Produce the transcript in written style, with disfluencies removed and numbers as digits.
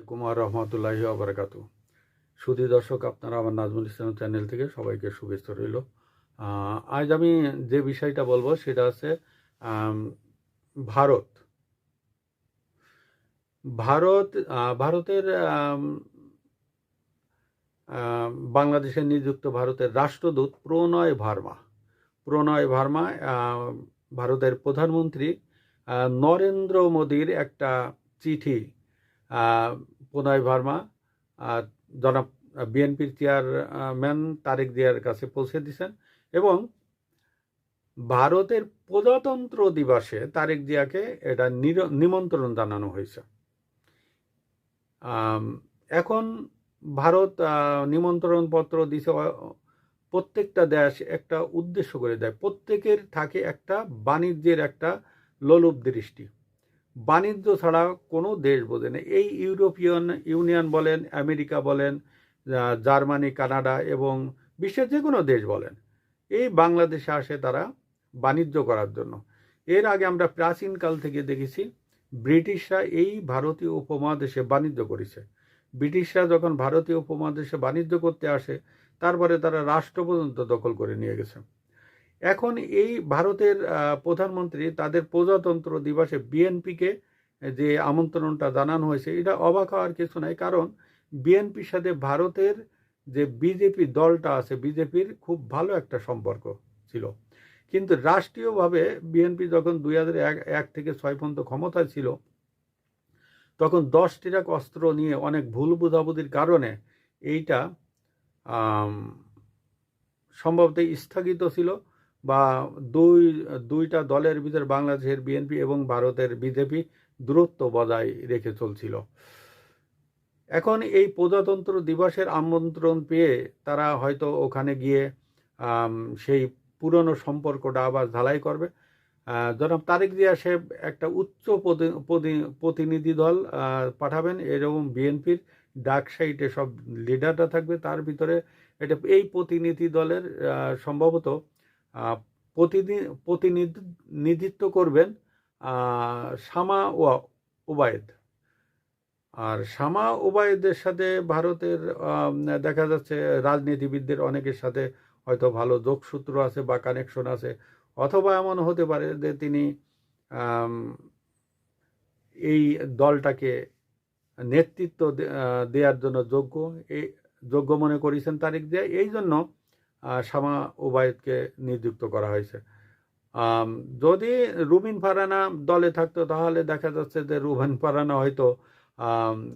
আলাইকুম ওয়া রাহমাতুল্লাহি ওয়া বারাকাতুহু। সুধী দর্শক, আপনারা আমার নাজমুল ইসলাম চ্যানেল থেকে সবাইকে শুভেচ্ছা রইল। আজ আমি যে বিষয়টা বলবো সেটা হচ্ছে আম, ভারত। ভারত ভারতের বাংলাদেশে নিযুক্ত ভারতের রাষ্ট্রদূত প্রণয় ভার্মা ভারতের প্রধানমন্ত্রী নরেন্দ্র মোদীর একটা চিঠি প্রণয় ভার্মা জনাব বিএনপির চেয়ারম্যান তারেক জিয়ার কাছে পৌঁছে দিয়েছেন এবং ভারতের প্রজাতন্ত্র দিবসে তারেক জিয়াকে এটা নিমন্ত্রণ জানানো হয়েছে। এখন ভারত নিমন্ত্রণ পত্র দিছে, প্রত্যেকটা দেশ একটা উদ্দেশ্য করে দেয়, প্রত্যেকের থাকে একটা বাণিজ্যের একটা লোলুপ দৃষ্টি। বাণিজ্য ছাড়া কোনো দেশ বোঝে না। এই ইউরোপিয়ান ইউনিয়ন বলেন, আমেরিকা বলেন, জার্মানি, কানাডা এবং বিশ্বের যে কোনো দেশ বলেন, এই বাংলাদেশে আসে তারা বাণিজ্য করার জন্য। এর আগে আমরা প্রাচীনকাল থেকে দেখেছি ব্রিটিশরা এই ভারতীয় উপমহাদেশে বাণিজ্য করেছে। ব্রিটিশরা যখন ভারতীয় উপমহাদেশে বাণিজ্য করতে আসে, তারপরে তারা রাষ্ট্র পর্যন্ত দখল করে নিয়ে গেছে। এখন এই ভারতের প্রধানমন্ত্রী তাদের প্রজাতন্ত্র দিবসে বিএনপিকে যে আমন্ত্রণটা জানানো হয়েছে, এটা অবাক হওয়ার কিছু নাই। কারণ বিএনপির সাথে ভারতের যে বিজেপি দলটা আছে, বিজেপির খুব ভালো একটা সম্পর্ক ছিল। কিন্তু রাষ্ট্রীয়ভাবে বিএনপি যখন 2001 থেকে 6 পর্যন্ত ক্ষমতায় ছিল, তখন 10 ট্রাক অস্ত্র নিয়ে অনেক ভুল বোঝাবুঝির কারণে এইটা সম্ভবত স্থগিত ছিল, বা দুইটা দলের ভিতরে বাংলাদেশের বিএনপি এবং ভারতের বিজেপি দূরত্ব বজায় রেখে চলছিল। এখন এই প্রজাতন্ত্র দিবসের আমন্ত্রণ পেয়ে তারা হয়তো ওখানে গিয়ে সেই পুরনো সম্পর্কটা আবার ঝালাই করবে। জনাব তারেক জিয়া সাহেব একটা উচ্চ প্রতিনিধি দল পাঠাবেন, এরকম বিএনপির ডাক সাইটে সব লিডাররা থাকবে। তার ভিতরে এই প্রতিনিধি দলের সম্ভবত প্রতিনিধিত্ব করবেন শামা ওবায়েদ। আর শামা ওবায়েদের সাথে ভারতের দেখা যাচ্ছে রাজনীতিবিদদের অনেকের সাথে হয়তো ভালো যোগসূত্র আছে বা কানেকশন আছে, অথবা এমন হতে পারে যে তিনি এই দলটাকে নেতৃত্ব দেওয়ার জন্য যোগ্য মনে করেছেন তারেক জিয়া। এই জন্য শামা ওবায়েদকে নিযুক্ত করা হয়েছে। যদি রুবিন ফারহানা দলে থাকতো, তাহলে দেখা যাচ্ছে যে রুবিন ফারহানা হয়তো